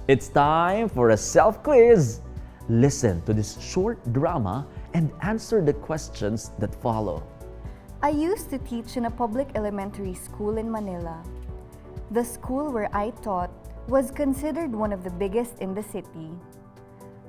It's time for a self-quiz. Listen to this short drama and answer the questions that follow. I used to teach in a public elementary school in Manila. The school where I taught was considered one of the biggest in the city.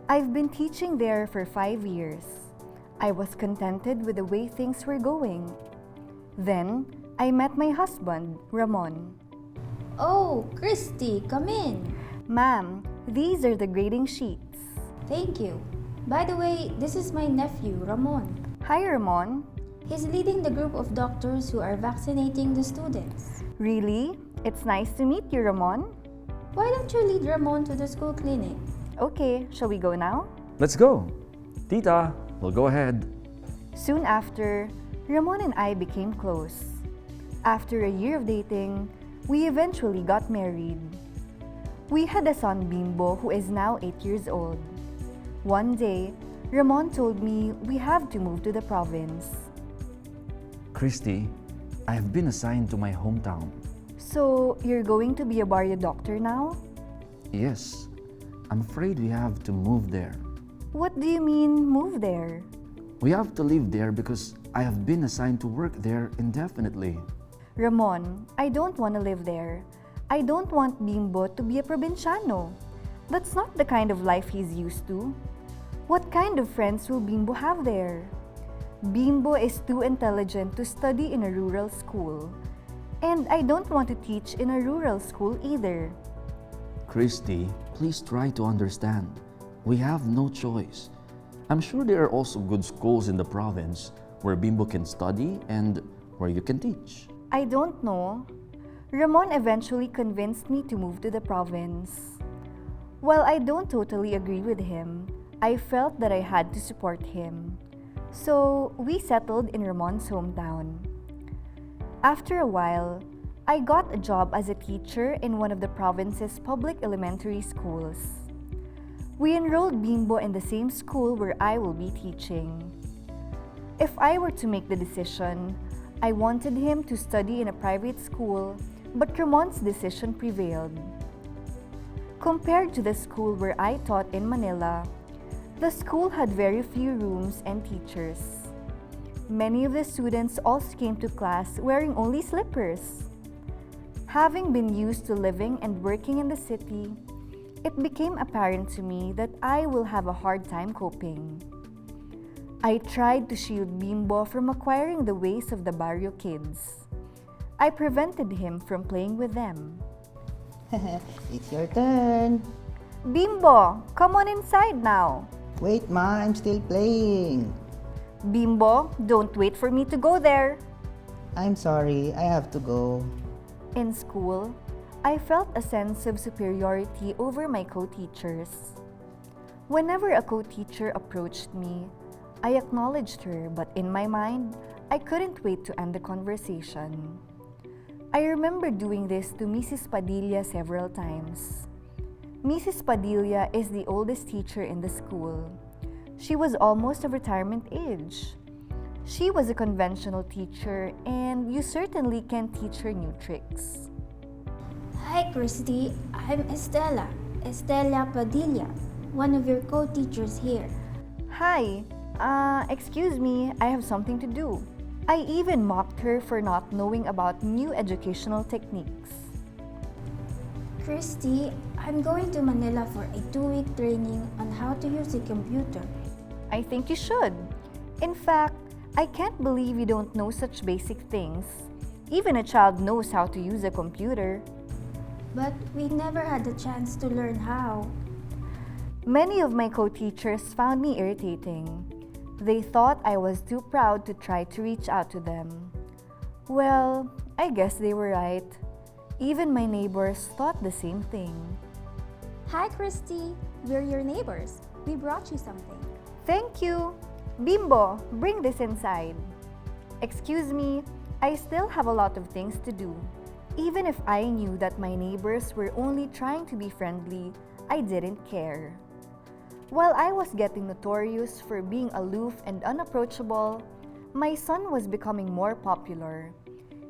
I've been teaching there for 5 years. I was contented with the way things were going. Then, I met my husband, Ramon. Oh, Christy, come in. Ma'am, these are the grading sheets. Thank you. By the way, this is my nephew, Ramon. Hi, Ramon. He's leading the group of doctors who are vaccinating the students. Really? It's nice to meet you, Ramon. Why don't you lead Ramon to the school clinic? Okay, shall we go now? Let's go. Tita, we'll go ahead. Soon after, Ramon and I became close. After a year of dating, we eventually got married. We had a son, Bimbo, who is now 8 years old. One day, Ramon told me we have to move to the province. Christy, I have been assigned to my hometown. So, you're going to be a barrio doctor now? Yes, I'm afraid we have to move there. What do you mean, move there? We have to live there because I have been assigned to work there indefinitely. Ramon, I don't want to live there. I don't want Bimbo to be a provinciano. That's not the kind of life he's used to. What kind of friends will Bimbo have there? Bimbo is too intelligent to study in a rural school. And I don't want to teach in a rural school either. Christy, please try to understand. We have no choice. I'm sure there are also good schools in the province where Bimbo can study and where you can teach. I don't know. Ramon eventually convinced me to move to the province. While I don't totally agree with him, I felt that I had to support him. So we settled in Ramon's hometown. After a while, I got a job as a teacher in one of the province's public elementary schools. We enrolled Bimbo in the same school where I will be teaching. If I were to make the decision, I wanted him to study in a private school, but Ramon's decision prevailed. Compared to the school where I taught in Manila, the school had very few rooms and teachers. Many of the students also came to class wearing only slippers. Having been used to living and working in the city, it became apparent to me that I will have a hard time coping. I tried to shield Bimbo from acquiring the ways of the barrio kids. I prevented him from playing with them. It's your turn. Bimbo, come on inside now. Wait, Ma, I'm still playing. Bimbo, don't wait for me to go there. I'm sorry, I have to go. In school, I felt a sense of superiority over my co-teachers. Whenever a co-teacher approached me, I acknowledged her, but in my mind, I couldn't wait to end the conversation. I remember doing this to Mrs. Padilla several times. Mrs. Padilla is the oldest teacher in the school. She was almost of retirement age. She was a conventional teacher, and you certainly can't teach her new tricks. Hi, Christy. I'm Estella. Estella Padilla, one of your co-teachers here. Hi, excuse me, I have something to do. I even mocked her for not knowing about new educational techniques. Christy, I'm going to Manila for a 2-week training on how to use a computer. I think you should. In fact, I can't believe you don't know such basic things. Even a child knows how to use a computer. But we never had the chance to learn how. Many of my co-teachers found me irritating. They thought I was too proud to try to reach out to them. Well, I guess they were right. Even my neighbors thought the same thing. Hi, Christy. We're your neighbors. We brought you something. Thank you. Bimbo, bring this inside. Excuse me, I still have a lot of things to do. Even if I knew that my neighbors were only trying to be friendly, I didn't care. While I was getting notorious for being aloof and unapproachable, my son was becoming more popular.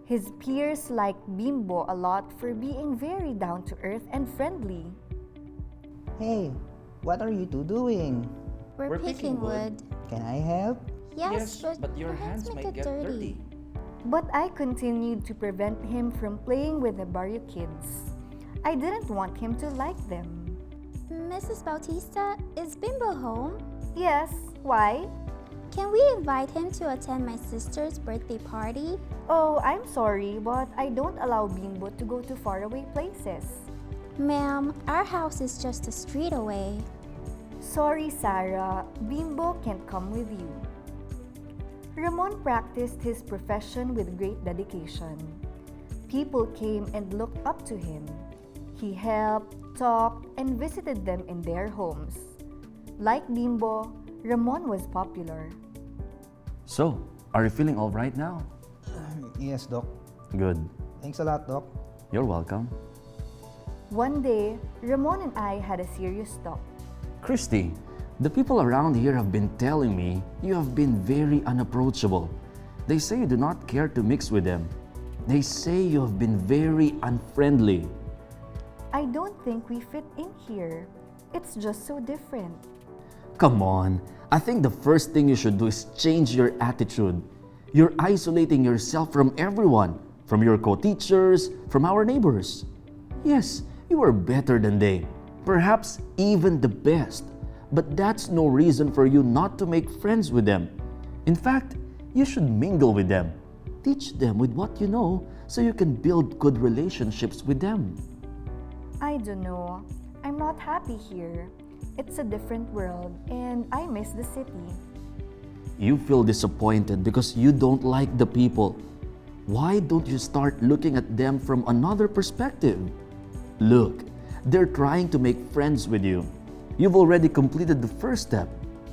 His peers liked Bimbo a lot for being very down-to-earth and friendly. Hey, what are you two doing? We're picking wood. Can I help? Yes, but your hands might get dirty. But I continued to prevent him from playing with the barrio kids. I didn't want him to like them. Mrs. Bautista, is Bimbo home? Yes, why? Can we invite him to attend my sister's birthday party? Oh, I'm sorry, but I don't allow Bimbo to go to faraway places. Ma'am, our house is just a street away. Sorry, Sarah, Bimbo can't come with you. Ramon practiced his profession with great dedication. People came and looked up to him. He helped, talked, and visited them in their homes. Like Bimbo, Ramon was popular. So, are you feeling all right now? Yes, Doc. Good. Thanks a lot, Doc. You're welcome. One day, Ramon and I had a serious talk. Christy, the people around here have been telling me you have been very unapproachable. They say you do not care to mix with them. They say you have been very unfriendly. I don't think we fit in here. It's just so different. Come on, I think the first thing you should do is change your attitude. You're isolating yourself from everyone, from your co-teachers, from our neighbors. Yes, you are better than they, perhaps even the best. But that's no reason for you not to make friends with them. In fact, you should mingle with them. Teach them with what you know so you can build good relationships with them. I don't know. I'm not happy here. It's a different world and I miss the city. You feel disappointed because you don't like the people. Why don't you start looking at them from another perspective? Look, they're trying to make friends with you. You've already completed the first step.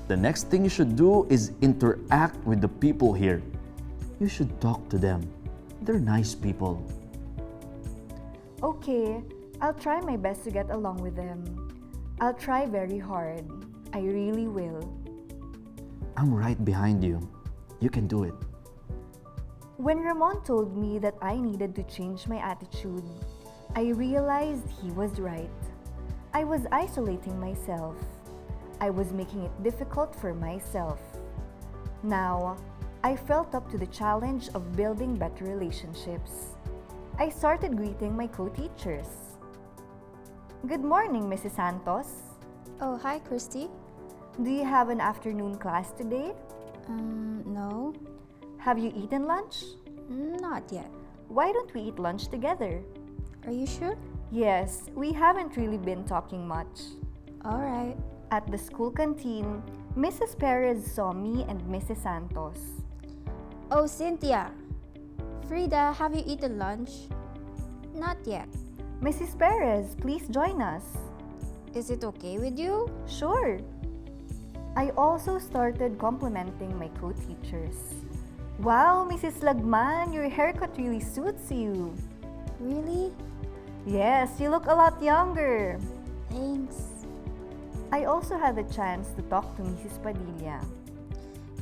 The next thing you should do is interact with the people here. You should talk to them. They're nice people. Okay, I'll try my best to get along with them. I'll try very hard. I really will. I'm right behind you. You can do it. When Ramon told me that I needed to change my attitude, I realized he was right. I was isolating myself. I was making it difficult for myself. Now, I felt up to the challenge of building better relationships. I started greeting my co-teachers. Good morning, Mrs. Santos. Oh, hi, Christy. Do you have an afternoon class today? No, Have you eaten lunch? not yet. Why don't we eat lunch together? Are you sure? Yes, we haven't really been talking much. All right. At the school canteen, Mrs. Perez saw me and Mrs. Santos. Oh, Cynthia. Frida, have you eaten lunch? Not yet. Mrs. Perez, please join us. Is it okay with you? Sure. I also started complimenting my co-teachers. Wow, Mrs. Lagman, your haircut really suits you. Really? Yes, you look a lot younger. Thanks. I also had the chance to talk to Mrs. Padilla.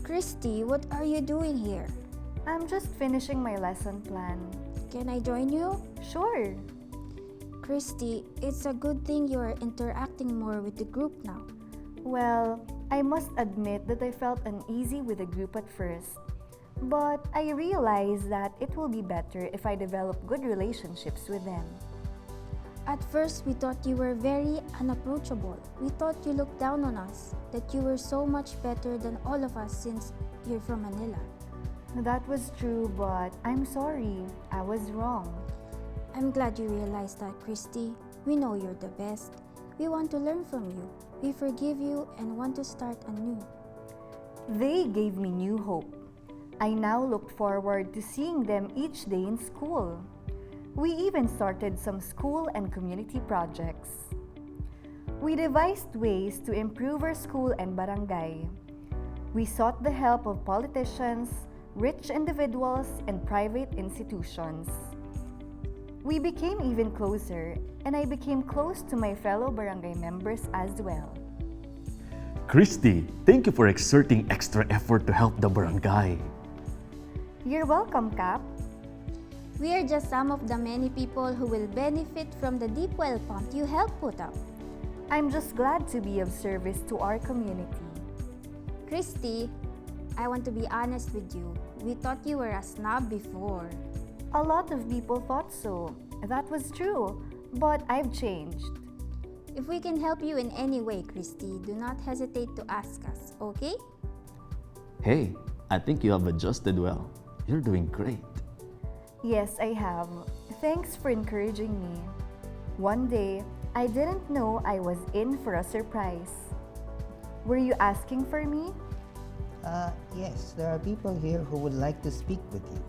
Christy, what are you doing here? I'm just finishing my lesson plan. Can I join you? Sure. Christy, it's a good thing you're interacting more with the group now. Well, I must admit that I felt uneasy with the group at first. But I realized that it will be better if I develop good relationships with them. At first, we thought you were very unapproachable. We thought you looked down on us, that you were so much better than all of us since you're from Manila. That was true, but I'm sorry. I was wrong. I'm glad you realized that, Christy. We know you're the best. We want to learn from you. We forgive you and want to start anew. They gave me new hope. I now looked forward to seeing them each day in school. We even started some school and community projects. We devised ways to improve our school and barangay. We sought the help of politicians, rich individuals, and private institutions. We became even closer, and I became close to my fellow barangay members as well. Christy, thank you for exerting extra effort to help the barangay. You're welcome, Cap. We are just some of the many people who will benefit from the deep well pump you helped put up. I'm just glad to be of service to our community. Christy, I want to be honest with you. We thought you were a snob before. A lot of people thought so. That was true, but I've changed. If we can help you in any way, Christy, do not hesitate to ask us, okay? Hey, I think you have adjusted well. You're doing great. Yes, I have. Thanks for encouraging me. One day, I didn't know I was in for a surprise. Were you asking for me? Yes, there are people here who would like to speak with you.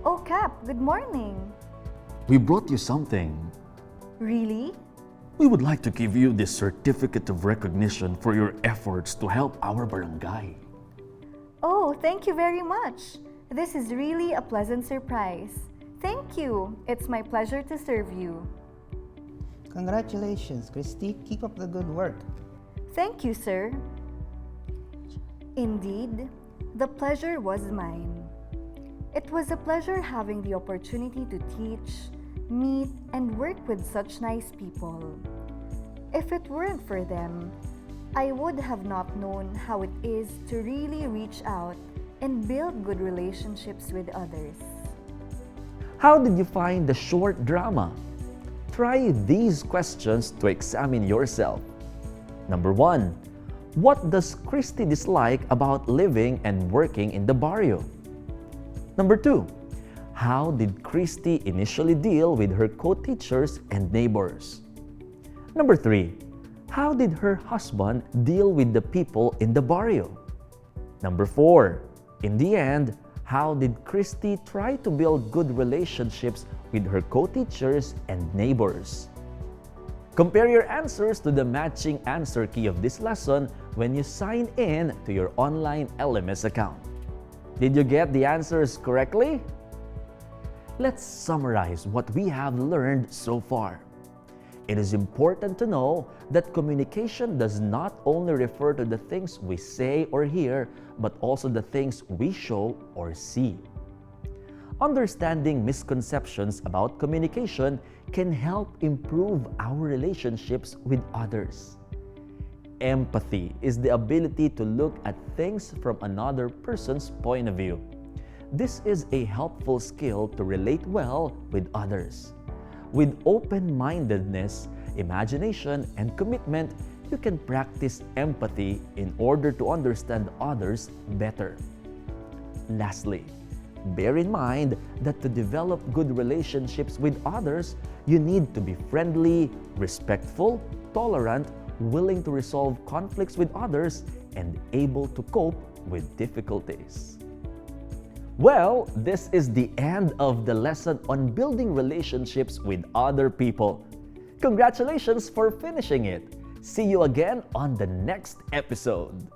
Oh, Cap, good morning. We brought you something. Really? We would like to give you this certificate of recognition for your efforts to help our barangay. Oh, thank you very much. This is really a pleasant surprise. Thank you. It's my pleasure to serve you. Congratulations, Christy. Keep up the good work. Thank you, sir. Indeed, the pleasure was mine. It was a pleasure having the opportunity to teach, meet, and work with such nice people. If it weren't for them, I would have not known how it is to really reach out and build good relationships with others. How did you find the short drama? Try these questions to examine yourself. Number 1, what does Christy dislike about living and working in the barrio? Number 2, how did Christy initially deal with her co-teachers and neighbors? Number 3, how did her husband deal with the people in the barrio? Number 4, in the end, how did Christy try to build good relationships with her co-teachers and neighbors? Compare your answers to the matching answer key of this lesson when you sign in to your online LMS account. Did you get the answers correctly? Let's summarize what we have learned so far. It is important to know that communication does not only refer to the things we say or hear, but also the things we show or see. Understanding misconceptions about communication can help improve our relationships with others. Empathy is the ability to look at things from another person's point of view. This is a helpful skill to relate well with others. With open-mindedness, imagination, and commitment, you can practice empathy in order to understand others better. Lastly, bear in mind that to develop good relationships with others, you need to be friendly, respectful, tolerant, willing to resolve conflicts with others, and able to cope with difficulties. Well, this is the end of the lesson on building relationships with other people. Congratulations for finishing it. See you again on the next episode.